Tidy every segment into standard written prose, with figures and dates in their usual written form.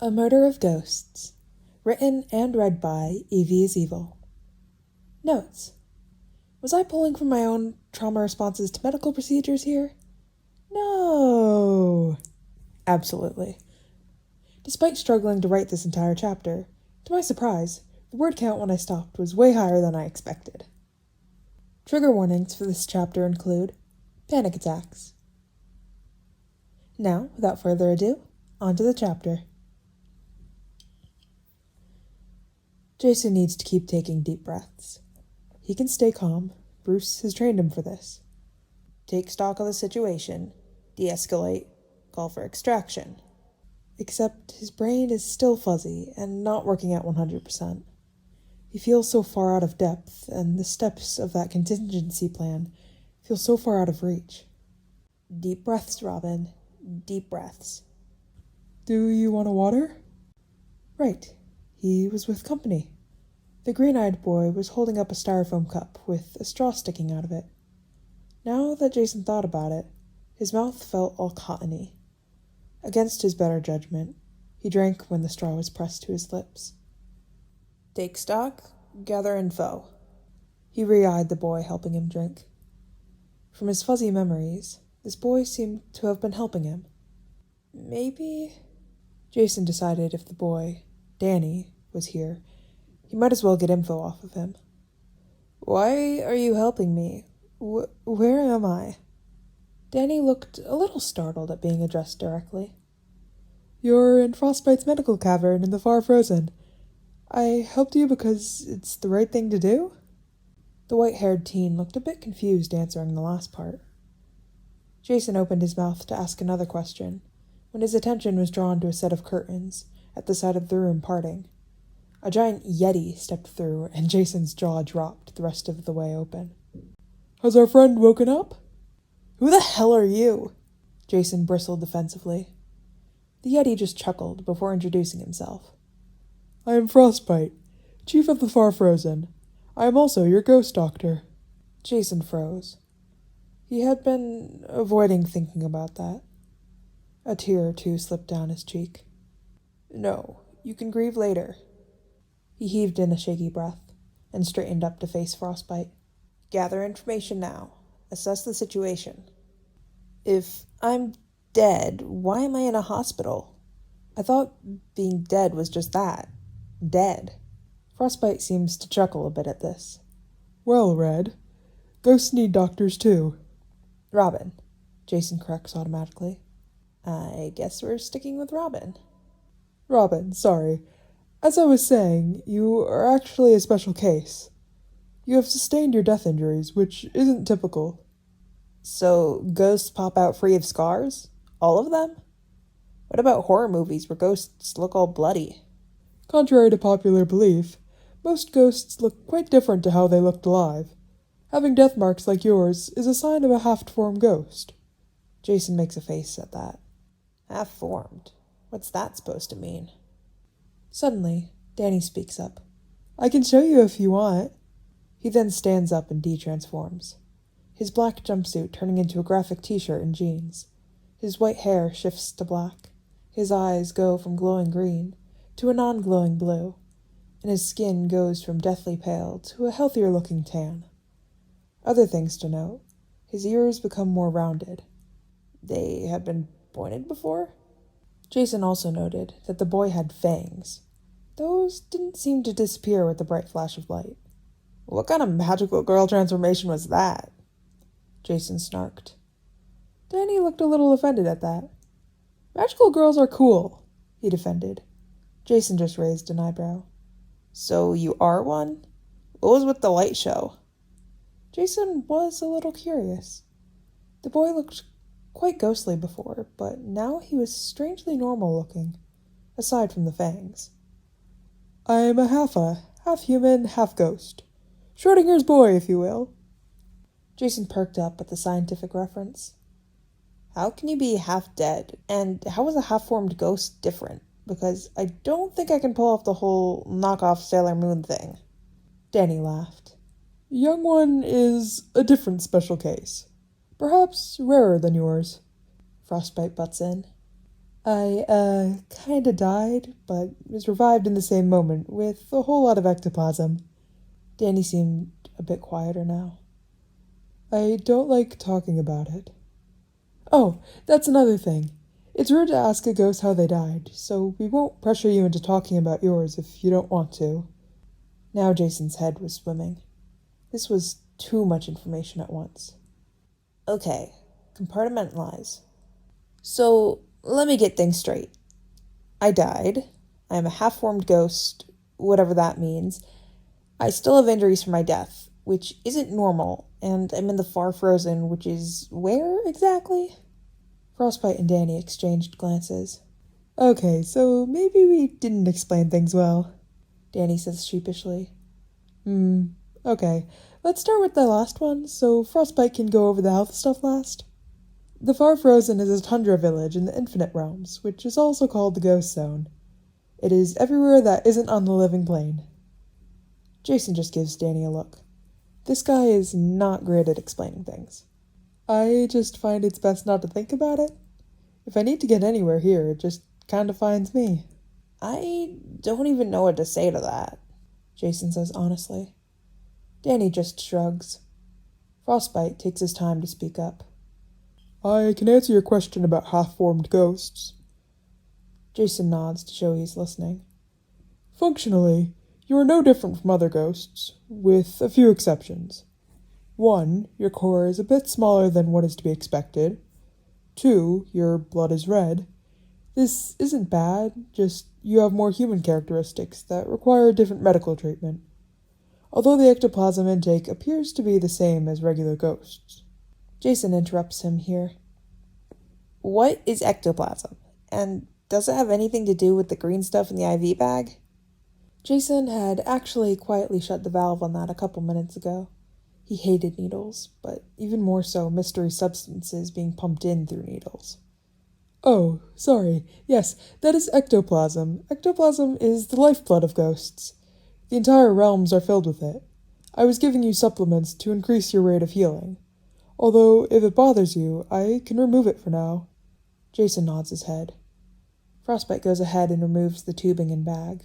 A Murder of Ghosts. Written and read by Evie is Evil. Notes. Was I pulling from my own trauma responses to medical procedures here? No. Absolutely. Despite struggling to write this entire chapter, to my surprise, the word count when I stopped was way higher than I expected. Trigger warnings for this chapter include panic attacks. Now, without further ado, on to the chapter. Jason needs to keep taking deep breaths. He can stay calm. Bruce has trained him for this. Take stock of the situation, de-escalate, call for extraction. Except his brain is still fuzzy and not working at 100%. He feels so far out of depth, and the steps of that contingency plan feel so far out of reach. Deep breaths, Robin. Deep breaths. Do you want a water? Right. He was with company. The green-eyed boy was holding up a styrofoam cup with a straw sticking out of it. Now that Jason thought about it, his mouth felt all cottony. Against his better judgment, he drank when the straw was pressed to his lips. Take stock, gather info. He re-eyed the boy helping him drink. From his fuzzy memories, this boy seemed to have been helping him. Maybe... Jason decided if the boy, Danny, was here, he might as well get info off of him. Why are you helping me? Where am I? Danny looked a little startled at being addressed directly. You're in Frostbite's medical cavern in the Far Frozen. I helped you because it's the right thing to do? The white-haired teen looked a bit confused answering the last part. Jason opened his mouth to ask another question, when his attention was drawn to a set of curtains at the side of the room parting. A giant yeti stepped through, and Jason's jaw dropped the rest of the way open. Has our friend woken up? Who the hell are you? Jason bristled defensively. The yeti just chuckled before introducing himself. I am Frostbite, Chief of the Far Frozen. I am also your ghost doctor. Jason froze. He had been avoiding thinking about that. A tear or two slipped down his cheek. No, you can grieve later. He heaved in a shaky breath and straightened up to face Frostbite. Gather information now. Assess the situation. If I'm dead, why am I in a hospital? I thought being dead was just that. Dead. Frostbite seems to chuckle a bit at this. Well, Red, ghosts need doctors too. Robin. Jason corrects automatically. I guess we're sticking with Robin. Robin, sorry. As I was saying, you are actually a special case. You have sustained your death injuries, which isn't typical. So, ghosts pop out free of scars? All of them? What about horror movies where ghosts look all bloody? Contrary to popular belief, most ghosts look quite different to how they looked alive. Having death marks like yours is a sign of a half-formed ghost. Jason makes a face at that. Half-formed? What's that supposed to mean? Suddenly, Danny speaks up. I can show you if you want. He then stands up and de-transforms. His black jumpsuit turning into a graphic t-shirt and jeans. His white hair shifts to black. His eyes go from glowing green to a non-glowing blue, and his skin goes from deathly pale to a healthier-looking tan. Other things to note, his ears become more rounded. They had been pointed before? Jason also noted that the boy had fangs. Those didn't seem to disappear with the bright flash of light. What kind of magical girl transformation was that? Jason snarked. Danny looked a little offended at that. Magical girls are cool, he defended. Jason just raised an eyebrow. So you are one? What was with the light show? Jason was a little curious. The boy looked quite ghostly before, but now he was strangely normal looking, aside from the fangs. I am a half human, half ghost. Schrodinger's boy, if you will. Jason perked up at the scientific reference. How can you be half dead, and how is a half-formed ghost different? Because I don't think I can pull off the whole knockoff Sailor Moon thing. Danny laughed. Young one is a different special case. Perhaps rarer than yours. Frostbite butts in. I kinda died, but was revived in the same moment with a whole lot of ectoplasm. Danny seemed a bit quieter now. I don't like talking about it. Oh, that's another thing. It's rude to ask a ghost how they died, so we won't pressure you into talking about yours if you don't want to. Now Jason's head was swimming. This was too much information at once. Okay, compartmentalize. So, let me get things straight. I died. I am a half-formed ghost, whatever that means. I still have injuries from my death, which isn't normal, and I'm in the Far Frozen, which is where exactly? Frostbite and Danny exchanged glances. Okay, so maybe we didn't explain things well. Danny says sheepishly. Okay. Let's start with the last one, so Frostbite can go over the health stuff last. The Far Frozen is a tundra village in the Infinite Realms, which is also called the Ghost Zone. It is everywhere that isn't on the living plane. Jason just gives Danny a look. This guy is not great at explaining things. I just find it's best not to think about it. If I need to get anywhere here, it just kind of finds me. I don't even know what to say to that, Jason says honestly. Danny just shrugs. Frostbite takes his time to speak up. I can answer your question about half-formed ghosts. Jason nods to show he's listening. Functionally, you are no different from other ghosts, with a few exceptions. 1, your core is a bit smaller than what is to be expected. 2, your blood is red. This isn't bad, just you have more human characteristics that require different medical treatment. Although the ectoplasm intake appears to be the same as regular ghosts. Jason interrupts him here. What is ectoplasm? And does it have anything to do with the green stuff in the IV bag? Jason had actually quietly shut the valve on that a couple minutes ago. He hated needles, but even more so mystery substances being pumped in through needles. Oh, sorry. Yes, that is ectoplasm. Ectoplasm is the lifeblood of ghosts. The entire realms are filled with it. I was giving you supplements to increase your rate of healing. Although, if it bothers you, I can remove it for now. Jason nods his head. Frostbite goes ahead and removes the tubing and bag,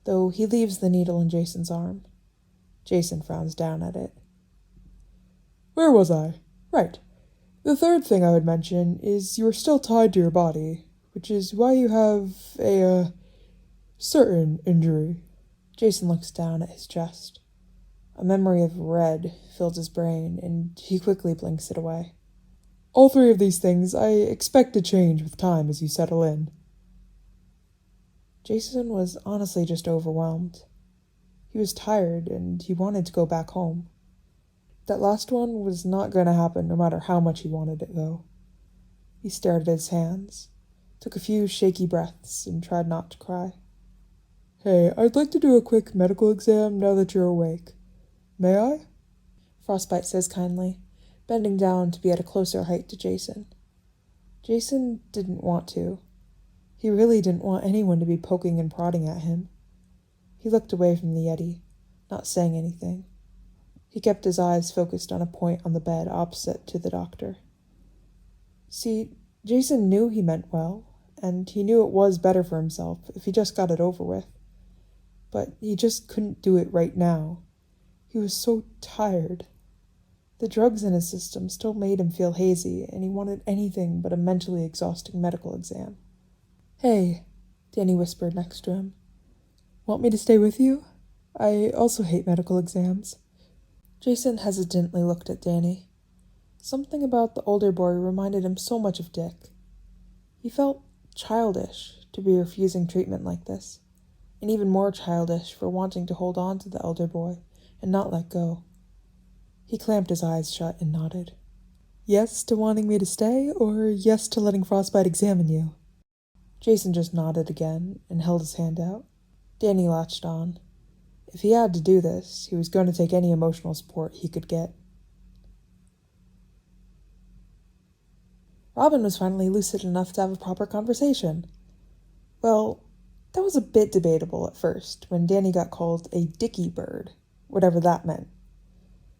though he leaves the needle in Jason's arm. Jason frowns down at it. Where was I? Right. The third thing I would mention is you are still tied to your body, which is why you have a, certain injury. Jason looks down at his chest. A memory of red fills his brain, and he quickly blinks it away. All 3 of these things I expect to change with time as you settle in. Jason was honestly just overwhelmed. He was tired, and he wanted to go back home. That last one was not going to happen no matter how much he wanted it, though. He stared at his hands, took a few shaky breaths, and tried not to cry. Hey, I'd like to do a quick medical exam now that you're awake. May I? Frostbite says kindly, bending down to be at a closer height to Jason. Jason didn't want to. He really didn't want anyone to be poking and prodding at him. He looked away from the Yeti, not saying anything. He kept his eyes focused on a point on the bed opposite to the doctor. See, Jason knew he meant well, and he knew it was better for himself if he just got it over with. But he just couldn't do it right now. He was so tired. The drugs in his system still made him feel hazy, and he wanted anything but a mentally exhausting medical exam. Hey, Danny whispered next to him. Want me to stay with you? I also hate medical exams. Jason hesitantly looked at Danny. Something about the older boy reminded him so much of Dick. He felt childish to be refusing treatment like this, and even more childish for wanting to hold on to the elder boy and not let go. He clamped his eyes shut and nodded. Yes to wanting me to stay, or yes to letting Frostbite examine you? Jason just nodded again and held his hand out. Danny latched on. If he had to do this, he was going to take any emotional support he could get. Robin was finally lucid enough to have a proper conversation. Well, that was a bit debatable at first when Danny got called a dicky bird, whatever that meant.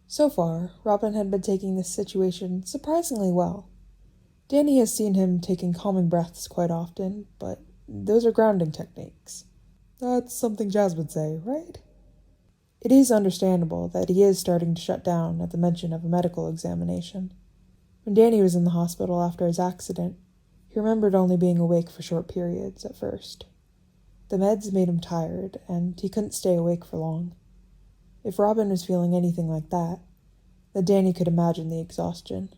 So far, Robin had been taking this situation surprisingly well. Danny has seen him taking calming breaths quite often, but those are grounding techniques. That's something Jazz would say, right? It is understandable that he is starting to shut down at the mention of a medical examination. When Danny was in the hospital after his accident, he remembered only being awake for short periods at first. The meds made him tired, and he couldn't stay awake for long. If Robin was feeling anything like that, then Danny could imagine the exhaustion.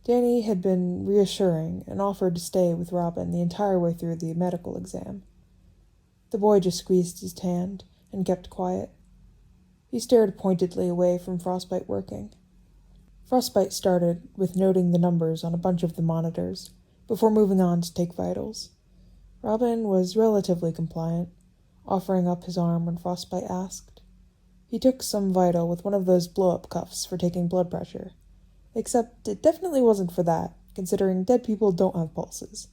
Danny had been reassuring and offered to stay with Robin the entire way through the medical exam. The boy just squeezed his hand and kept quiet. He stared pointedly away from Frostbite working. Frostbite started with noting the numbers on a bunch of the monitors before moving on to take vitals. Robin was relatively compliant, offering up his arm when Frostbite asked. He took some vital with one of those blow-up cuffs for taking blood pressure, except it definitely wasn't for that, considering dead people don't have pulses.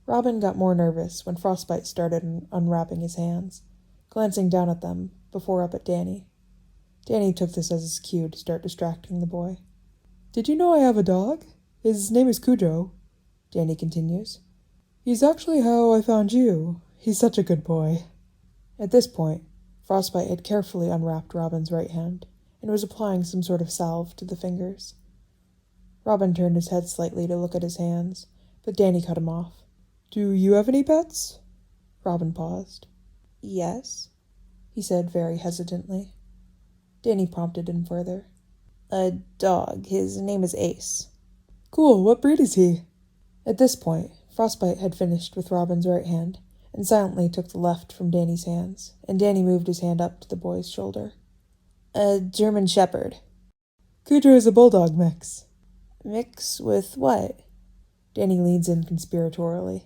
Robin got more nervous when Frostbite started unwrapping his hands, glancing down at them before up at Danny. Danny took this as his cue to start distracting the boy. Did you know I have a dog? His name is Cujo, Danny continues. He's actually how I found you. He's such a good boy. At this point, Frostbite had carefully unwrapped Robin's right hand and was applying some sort of salve to the fingers. Robin turned his head slightly to look at his hands, but Danny cut him off. Do you have any pets? Robin paused. Yes, he said very hesitantly. Danny prompted him further. A dog. His name is Ace. Cool. What breed is he? At this point, Frostbite had finished with Robin's right hand and silently took the left from Danny's hands, and Danny moved his hand up to the boy's shoulder. A German Shepherd. Cujo is a bulldog mix. Mix with what? Danny leans in conspiratorially.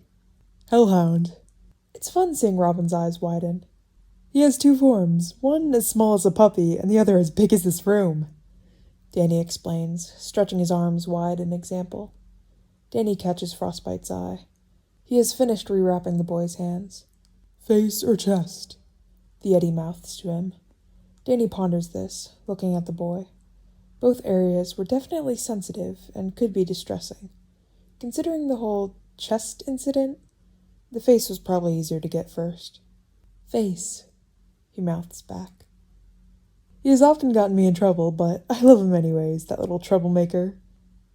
Hellhound. It's fun seeing Robin's eyes widen. He has two forms, one as small as a puppy and the other as big as this room, Danny explains, stretching his arms wide in example. Danny catches Frostbite's eye. He has finished rewrapping the boy's hands. Face or chest? The Yeti mouths to him. Danny ponders this, looking at the boy. Both areas were definitely sensitive and could be distressing. Considering the whole chest incident, the face was probably easier to get first. Face, he mouths back. He has often gotten me in trouble, but I love him anyways, that little troublemaker.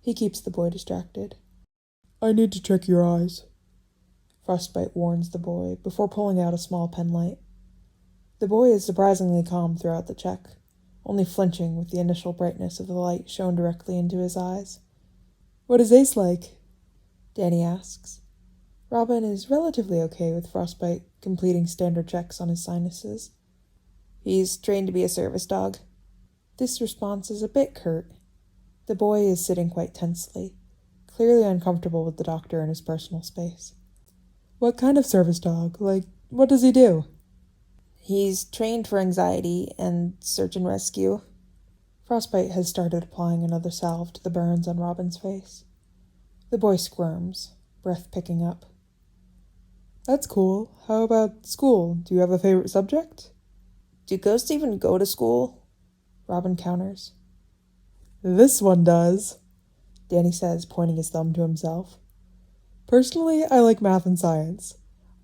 He keeps the boy distracted. I need to check your eyes, Frostbite warns the boy before pulling out a small penlight. The boy is surprisingly calm throughout the check, only flinching with the initial brightness of the light shown directly into his eyes. What is Ace like? Danny asks. Robin is relatively okay with Frostbite completing standard checks on his sinuses. He's trained to be a service dog. This response is a bit curt. The boy is sitting quite tensely, clearly uncomfortable with the doctor in his personal space. What kind of service dog? Like, what does he do? He's trained for anxiety and search and rescue. Frostbite has started applying another salve to the burns on Robin's face. The boy squirms, breath picking up. That's cool. How about school? Do you have a favorite subject? Do ghosts even go to school? Robin counters. This one does, Danny says, pointing his thumb to himself. Personally, I like math and science.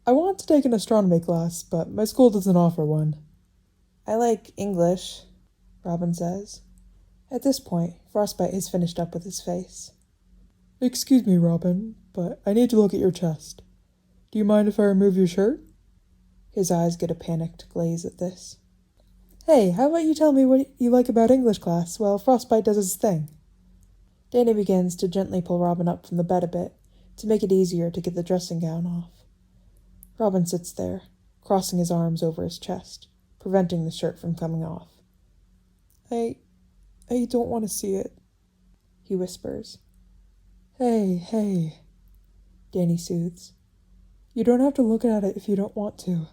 I want to take an astronomy class, but my school doesn't offer one. I like English, Robin says. At this point, Frostbite has finished up with his face. Excuse me, Robin, but I need to look at your chest. Do you mind if I remove your shirt? His eyes get a panicked glaze at this. Hey, how about you tell me what you like about English class while Frostbite does his thing? Danny begins to gently pull Robin up from the bed a bit to make it easier to get the dressing gown off. Robin sits there, crossing his arms over his chest, preventing the shirt from coming off. I don't want to see it, he whispers. Hey, Danny soothes. You don't have to look at it if you don't want to.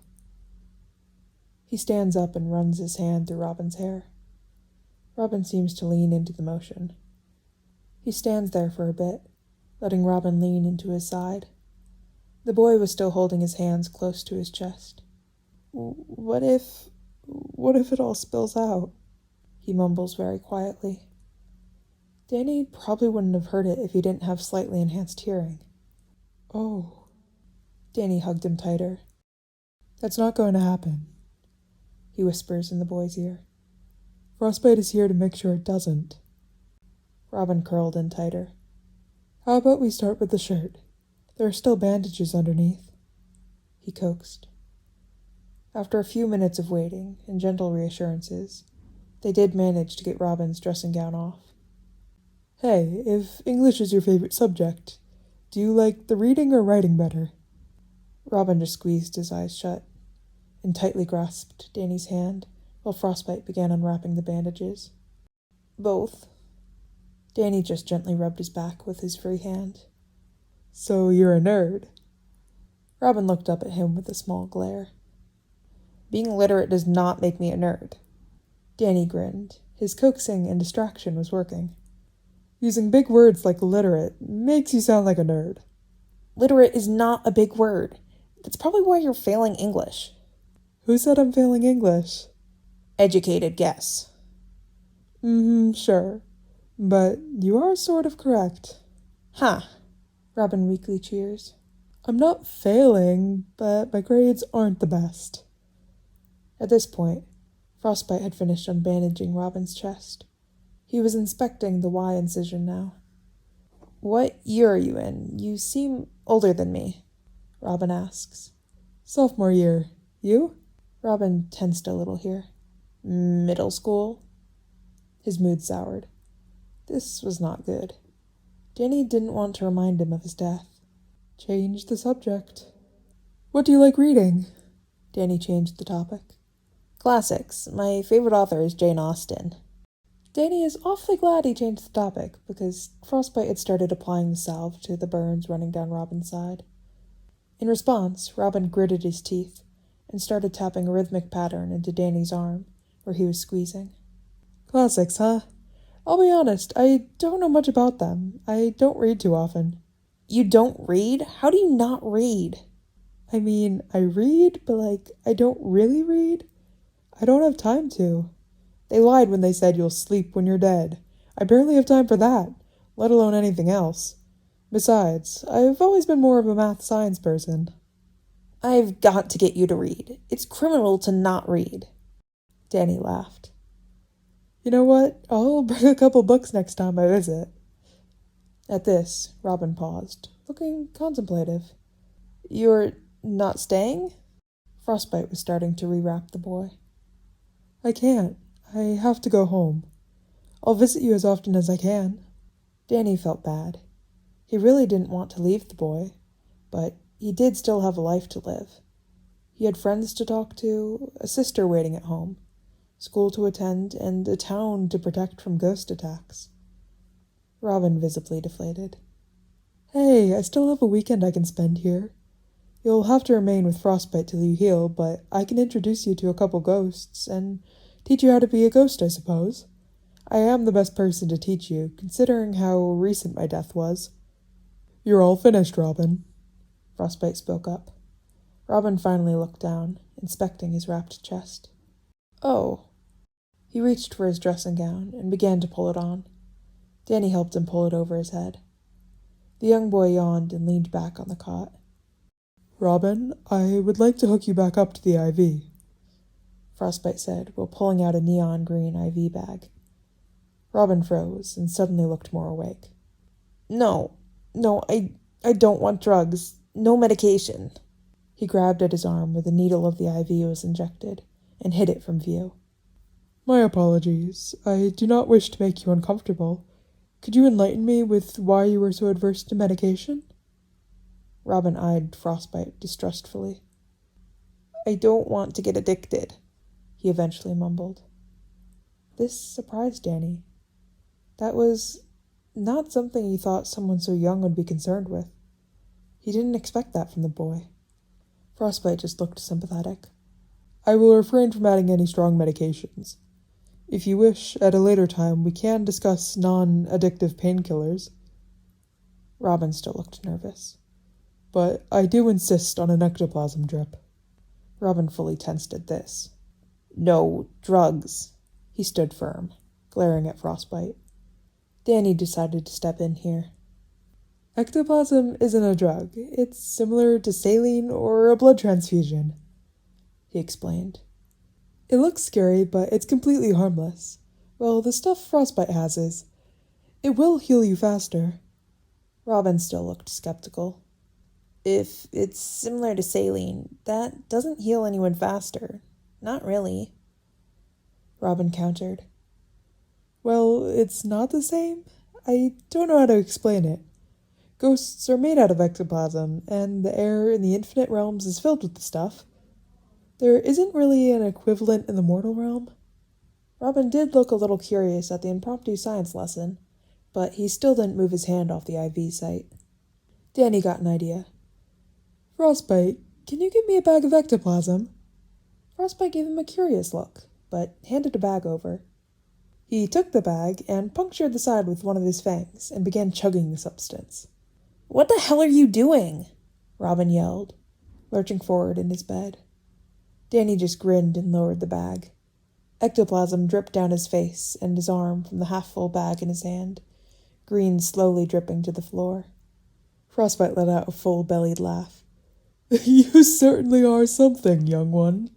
He stands up and runs his hand through Robin's hair. Robin seems to lean into the motion. He stands there for a bit, letting Robin lean into his side. The boy was still holding his hands close to his chest. What if it all spills out? He mumbles very quietly. Danny probably wouldn't have heard it if he didn't have slightly enhanced hearing. Oh. Danny hugged him tighter. That's not going to happen, he whispers in the boy's ear. Frostbite is here to make sure it doesn't. Robin curled in tighter. How about we start with the shirt? There are still bandages underneath, he coaxed. After a few minutes of waiting and gentle reassurances, they did manage to get Robin's dressing gown off. Hey, if English is your favorite subject, do you like the reading or writing better? Robin just squeezed his eyes shut and tightly grasped Danny's hand while Frostbite began unwrapping the bandages. Both. Danny just gently rubbed his back with his free hand. So you're a nerd? Robin looked up at him with a small glare. Being literate does not make me a nerd. Danny grinned. His coaxing and distraction was working. Using big words like literate makes you sound like a nerd. Literate is not a big word. That's probably why you're failing English. Who said I'm failing English? Educated guess. Sure. But you are sort of correct. Huh. Robin weakly cheers. I'm not failing, but my grades aren't the best. At this point, Frostbite had finished unbandaging Robin's chest. He was inspecting the Y incision now. What year are you in? You seem older than me, Robin asks. Sophomore year. You? Robin tensed a little here. Middle school? His mood soured. This was not good. Danny didn't want to remind him of his death. Change the subject. What do you like reading? Danny changed the topic. Classics. My favorite author is Jane Austen. Danny is awfully glad he changed the topic, because Frostbite had started applying the salve to the burns running down Robin's side. In response, Robin gritted his teeth and started tapping a rhythmic pattern into Danny's arm, where he was squeezing. Classics, huh? I'll be honest, I don't know much about them. I don't read too often. You don't read? How do you not read? I mean, I read, but I don't really read. I don't have time to. They lied when they said you'll sleep when you're dead. I barely have time for that, let alone anything else. Besides, I've always been more of a math-science person. I've got to get you to read. It's criminal to not read. Danny laughed. You know what? I'll bring a couple books next time I visit. At this, Robin paused, looking contemplative. You're not staying? Frostbite was starting to rewrap the boy. I can't. I have to go home. I'll visit you as often as I can. Danny felt bad. He really didn't want to leave the boy, but he did still have a life to live. He had friends to talk to, a sister waiting at home, school to attend, and a town to protect from ghost attacks. Robin visibly deflated. Hey, I still have a weekend I can spend here. You'll have to remain with Frostbite till you heal, but I can introduce you to a couple ghosts and teach you how to be a ghost, I suppose. I am the best person to teach you, considering how recent my death was. You're all finished, Robin. Frostbite spoke up. Robin finally looked down, inspecting his wrapped chest. Oh. He reached for his dressing gown and began to pull it on. Danny helped him pull it over his head. The young boy yawned and leaned back on the cot. Robin, I would like to hook you back up to the IV, Frostbite said, while pulling out a neon green IV bag. Robin froze and suddenly looked more awake. No, I don't want drugs. No medication. He grabbed at his arm where the needle of the IV was injected and hid it from view. My apologies. I do not wish to make you uncomfortable. Could you enlighten me with why you were so adverse to medication? Robin eyed Frostbite distrustfully. I don't want to get addicted, he eventually mumbled. This surprised Danny. That was not something he thought someone so young would be concerned with. He didn't expect that from the boy. Frostbite just looked sympathetic. I will refrain from adding any strong medications. If you wish, at a later time, we can discuss non-addictive painkillers. Robin still looked nervous. But I do insist on an ectoplasm drip. Robin fully tensed at this. No drugs. He stood firm, glaring at Frostbite. Danny decided to step in here. Ectoplasm isn't a drug. It's similar to saline or a blood transfusion, he explained. It looks scary, but it's completely harmless. Well, the stuff Frostbite has is. It will heal you faster. Robin still looked skeptical. If it's similar to saline, that doesn't heal anyone faster. Not really. Robin countered. Well, it's not the same. I don't know how to explain it. Ghosts are made out of ectoplasm, and the air in the infinite realms is filled with the stuff. There isn't really an equivalent in the mortal realm. Robin did look a little curious at the impromptu science lesson, but he still didn't move his hand off the IV sight. Danny got an idea. Frostbite, can you give me a bag of ectoplasm? Frostbite gave him a curious look, but handed a bag over. He took the bag and punctured the side with one of his fangs and began chugging the substance. "What the hell are you doing?" Robin yelled, lurching forward in his bed. Danny just grinned and lowered the bag. Ectoplasm dripped down his face and his arm from the half-full bag in his hand, green slowly dripping to the floor. Frostbite let out a full-bellied laugh. You certainly are something, young one.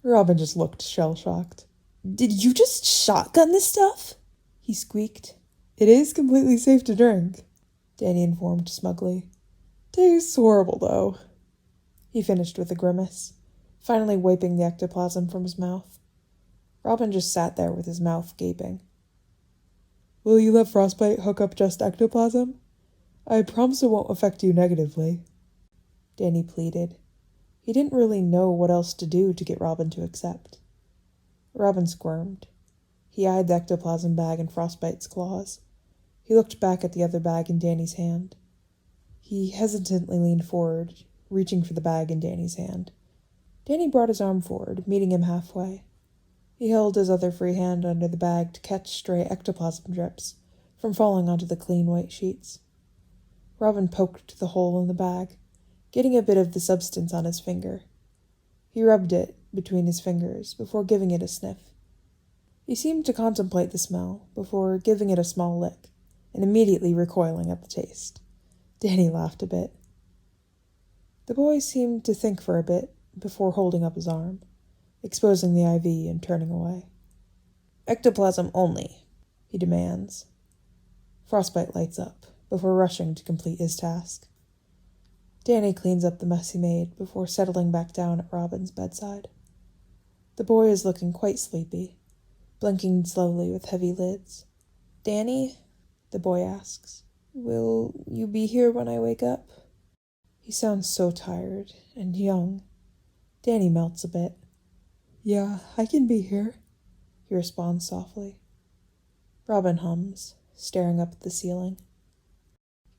Robin just looked shell-shocked. "Did you just shotgun this stuff?" he squeaked. "It is completely safe to drink," Danny informed smugly. "Tastes horrible, though," he finished with a grimace, finally wiping the ectoplasm from his mouth. Robin just sat there with his mouth gaping. "Will you let Frostbite hook up just ectoplasm? I promise it won't affect you negatively," Danny pleaded. He didn't really know what else to do to get Robin to accept. Robin squirmed. He eyed the ectoplasm bag in Frostbite's claws. He looked back at the other bag in Danny's hand. He hesitantly leaned forward, reaching for the bag in Danny's hand. Danny brought his arm forward, meeting him halfway. He held his other free hand under the bag to catch stray ectoplasm drips from falling onto the clean white sheets. Robin poked the hole in the bag, getting a bit of the substance on his finger. He rubbed it between his fingers before giving it a sniff. He seemed to contemplate the smell before giving it a small lick and immediately recoiling at the taste. Danny laughed a bit. The boy seemed to think for a bit before holding up his arm, exposing the IV and turning away. "Ectoplasm only," he demands. Frostbite lights up before rushing to complete his task. Danny cleans up the mess he made before settling back down at Robin's bedside. The boy is looking quite sleepy, blinking slowly with heavy lids. "Danny," the boy asks, "will you be here when I wake up?" He sounds so tired and young. Danny melts a bit. "Yeah, I can be here," he responds softly. Robin hums, staring up at the ceiling.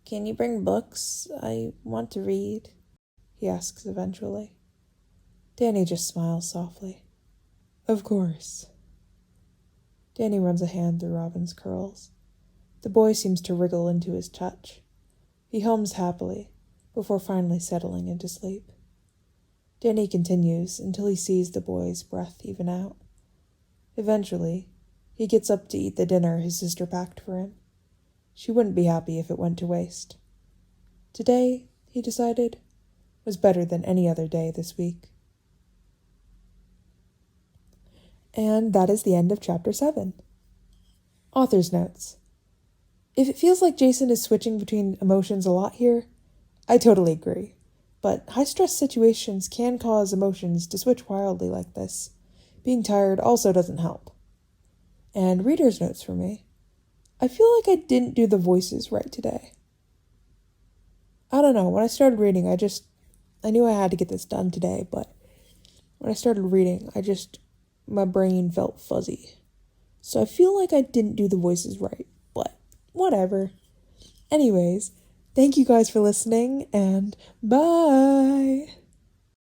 "Can you bring books? I want to read," he asks eventually. Danny just smiles softly. "Of course." Danny runs a hand through Robin's curls. The boy seems to wriggle into his touch. He hums happily before finally settling into sleep. Danny continues until he sees the boy's breath even out. Eventually, he gets up to eat the dinner his sister packed for him. She wouldn't be happy if it went to waste. Today, he decided, was better than any other day this week. And that is the end of Chapter 7. Author's notes. If it feels like Jason is switching between emotions a lot here, I totally agree. But high-stress situations can cause emotions to switch wildly like this. Being tired also doesn't help. And reader's notes for me. I feel like I didn't do the voices right today. I don't know, when I started reading, I knew I had to get this done today, but when I started reading, my brain felt fuzzy. So I feel like I didn't do the voices right, but whatever. Anyways, thank you guys for listening, and bye!